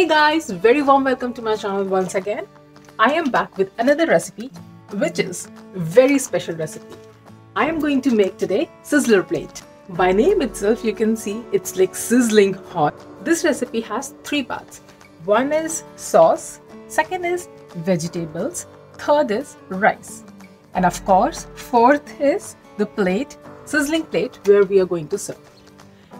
guys, very warm welcome to my channel once again. I am back with another recipe, which is a very special recipe. I am going to make today sizzler plate. By name itself, you can see it's like sizzling hot. This recipe has three parts. One is sauce, second is vegetables, third is rice. And of course, fourth is the plate, sizzling plate where we are going to serve.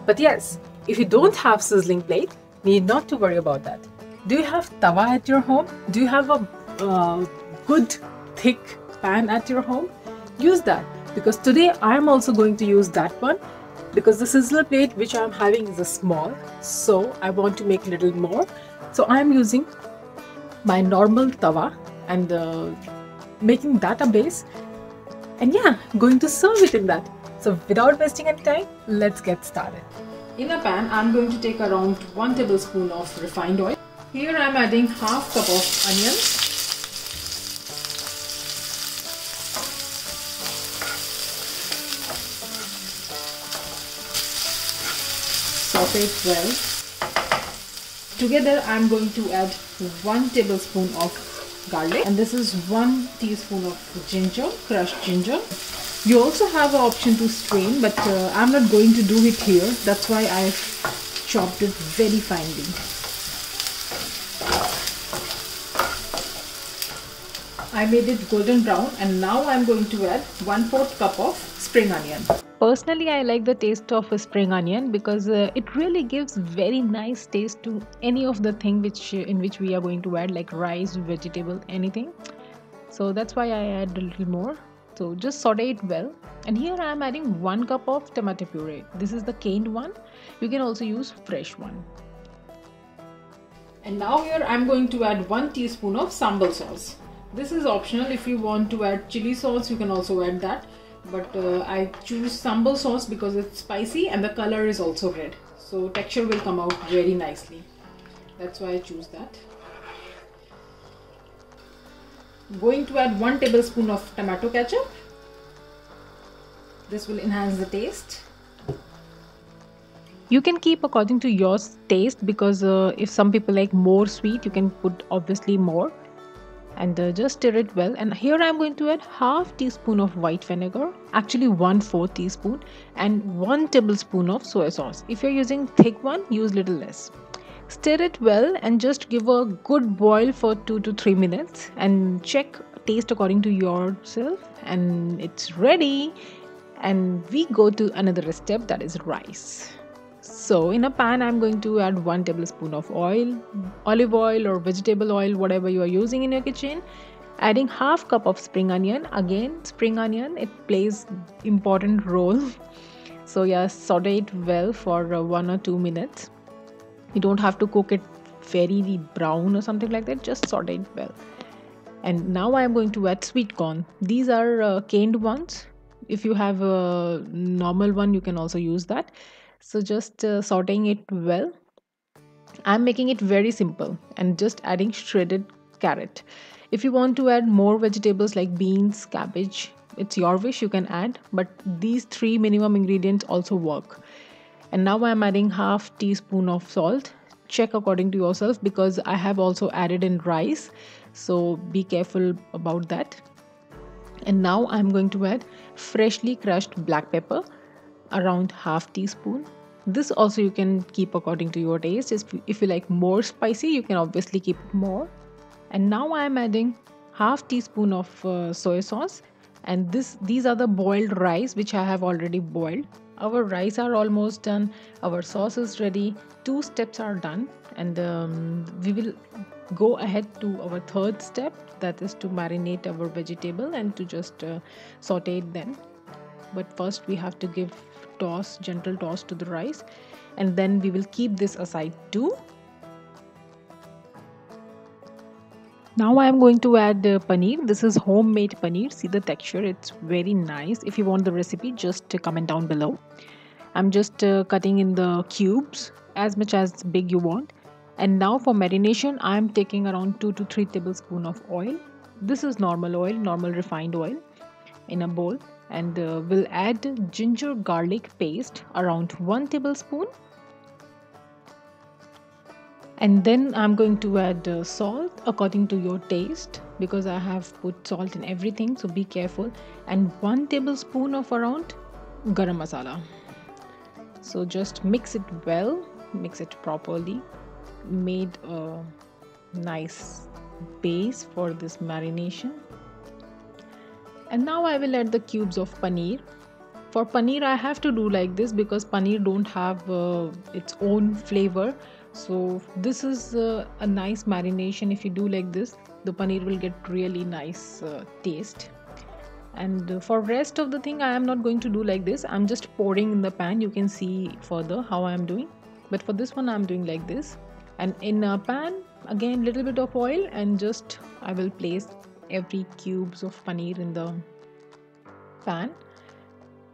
But yes, if you don't have sizzling plate, need not to worry about that. Do you have tawa at your home? Do you have a good thick pan at your home? Use that, because today I am also going to use that one, because the sizzler plate which I am having is a small, so I want to make a little more. So I am using my normal tawa and making that a base, and yeah, going to serve it in that. So without wasting any time, let's get started. In a pan, I'm going to take around 1 tablespoon of refined oil. Here I'm adding half cup of onions. Saute it well. Together I'm going to add 1 tablespoon of garlic, and this is 1 teaspoon of ginger, crushed ginger. You also have an option to strain, but I'm not going to do it here. That's why I've chopped it very finely. I made it golden brown, and now I'm going to add 1/4 cup of spring onion. Personally, I like the taste of a spring onion because it really gives very nice taste to any of the thing in which we are going to add, like rice, vegetable, anything. So that's why I add a little more. So just saute it well, and here I am adding 1 cup of tomato puree. This is the canned one. You can also use fresh one. And now here I am going to add 1 teaspoon of sambal sauce. This is optional. If you want to add chili sauce, you can also add that. But I choose sambal sauce because it's spicy and the color is also red. So texture will come out very nicely. That's why I choose that. Going to add 1 tablespoon of tomato ketchup. This will enhance the taste. You can keep according to your taste, because if some people like more sweet, you can put obviously more. And just stir it well. And here I am going to add half teaspoon of white vinegar, actually 1/4 teaspoon, and 1 tablespoon of soy sauce. If you're using thick one, use little less. Stir it well and just give a good boil for 2 to 3 minutes and check taste according to yourself, and it's ready. And we go to another step, that is rice. So in a pan I'm going to add 1 tablespoon of oil, olive oil or vegetable oil, whatever you are using in your kitchen. Adding half cup of spring onion. Again, spring onion, it plays important role. So yeah, saute it well for 1 or 2 minutes. You don't have to cook it very brown or something like that, just saute it well. And now I am going to add sweet corn. These are canned ones. If you have a normal one, you can also use that. So just sauteing it well. I'm making it very simple and just adding shredded carrot. If you want to add more vegetables like beans, cabbage, it's your wish, you can add, but these 3 minimum ingredients also work. And now I'm adding half teaspoon of salt. Check according to yourself, because I have also added in rice, so be careful about that. And now I'm going to add freshly crushed black pepper, around half teaspoon. This also you can keep according to your taste. If you like more spicy, you can obviously keep more. And now I'm adding half teaspoon of soy sauce. And these are the boiled rice which I have already boiled. Our rice are almost done. Our sauce is ready. 2 steps are done, and we will go ahead to our third step, that is to marinate our vegetable and to just saute it then. But first we have to give gentle toss to the rice, and then we will keep this aside too. Now I am going to add paneer. This is homemade paneer. See the texture, it's very nice. If you want the recipe, just comment down below. I'm just cutting in the cubes, as much as big you want. And now for marination, I am taking around 2 to 3 tablespoons of oil. This is normal oil, normal refined oil, in a bowl. And we'll add ginger garlic paste, around 1 tablespoon. And then I'm going to add salt according to your taste, because I have put salt in everything, so be careful. And 1 tablespoon of around garam masala. So just mix it well, mix it properly. Made a nice base for this marination. And now I will add the cubes of paneer. For paneer I have to do like this because paneer don't have its own flavor. So this is a nice marination. If you do like this, the paneer will get really nice taste. And for rest of the thing I am not going to do like this. I'm just pouring in the pan. You can see further how I am doing, but for this one I'm doing like this. And in a pan, again little bit of oil, and just I will place every cubes of paneer in the pan,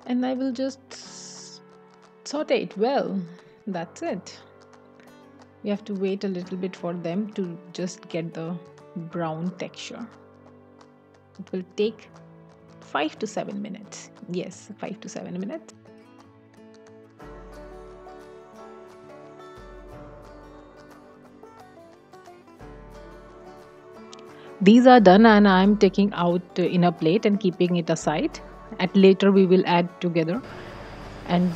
and I will just saute it well. That's it. You have to wait a little bit for them to just get the brown texture. It will take 5 to 7 minutes. Yes, 5 to 7 minutes. These are done and I am taking out in a plate and keeping it aside. At later we will add together. And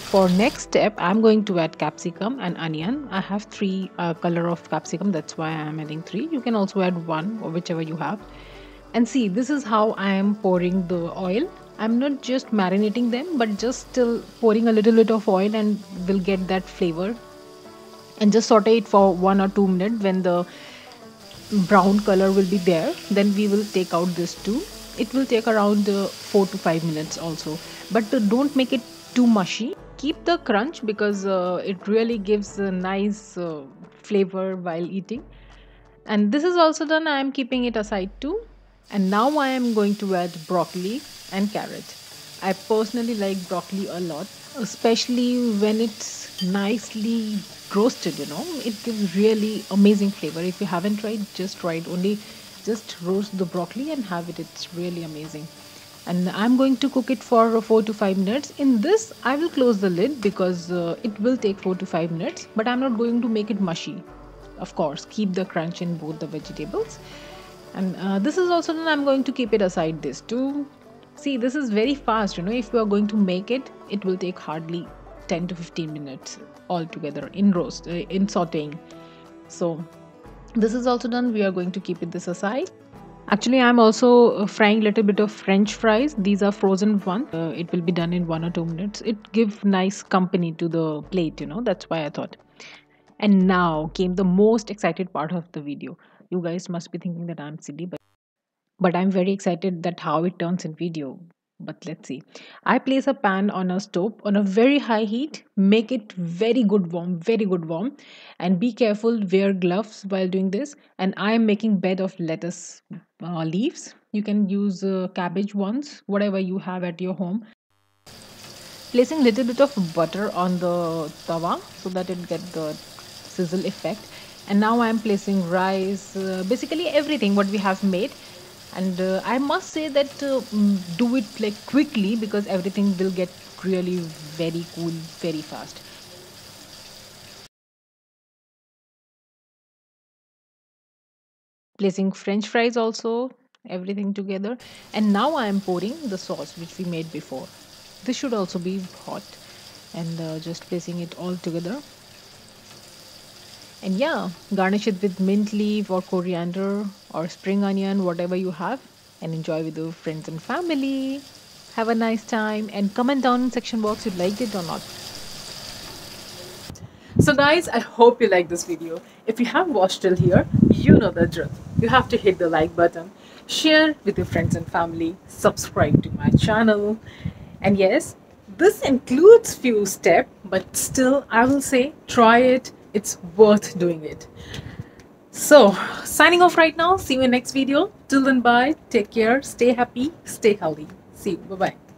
for next step I'm going to add capsicum and onion. I have 3 color of capsicum, that's why I am adding 3. You can also add 1 or whichever you have. And see, this is how I am pouring the oil. I'm not just marinating them, but just still pouring a little bit of oil and will get that flavor. And just saute it for 1 or 2 minutes. When the brown color will be there, then we will take out this too. It will take around 4 to 5 minutes also. But don't make it too mushy. Keep the crunch because it really gives a nice flavor while eating. And this is also done. I am keeping it aside too. And now I am going to add broccoli and carrot. I personally like broccoli a lot, especially when it's nicely roasted, it gives really amazing flavor. If you haven't tried, just try it. Only just roast the broccoli and have it. It's really amazing. And I'm going to cook it for 4 to 5 minutes. In this, I will close the lid because it will take 4 to 5 minutes, but I'm not going to make it mushy. Of course, keep the crunch in both the vegetables. And this is also done. I'm going to keep it aside this too. See, this is very fast. If you are going to make it, it will take hardly 10 to 15 minutes altogether in sauteing. So this is also done. We are going to keep it this aside. Actually, I'm also frying a little bit of French fries. These are frozen one. It will be done in 1 or 2 minutes. It gives nice company to the plate, that's why I thought. And now came the most excited part of the video. You guys must be thinking that I'm silly, but I'm very excited that how it turns in video. But let's see. I place a pan on a stove on a very high heat. Make it very good warm. And be careful, wear gloves while doing this. And I am making bed of lettuce leaves. You can use cabbage ones, whatever you have at your home. Placing little bit of butter on the tawa so that it get the sizzle effect. And now I am placing rice, basically everything what we have made. And I must say that do it like quickly because everything will get really very cool very fast. Placing French fries also, everything together. And now I am pouring the sauce which we made before. This should also be hot. And just placing it all together. And yeah, garnish it with mint leaf or coriander or spring onion, whatever you have, and enjoy with your friends and family. Have a nice time and comment down in section box if you liked it or not. So guys, I hope you like this video. If you have watched till here, you know the drill. You have to hit the like button, share with your friends and family, subscribe to my channel. And yes, this includes few steps, but still I will say try it. It's worth doing it. So signing off right now. See you in next video. Till then, bye. Take care. Stay happy. Stay healthy. See you. Bye-bye.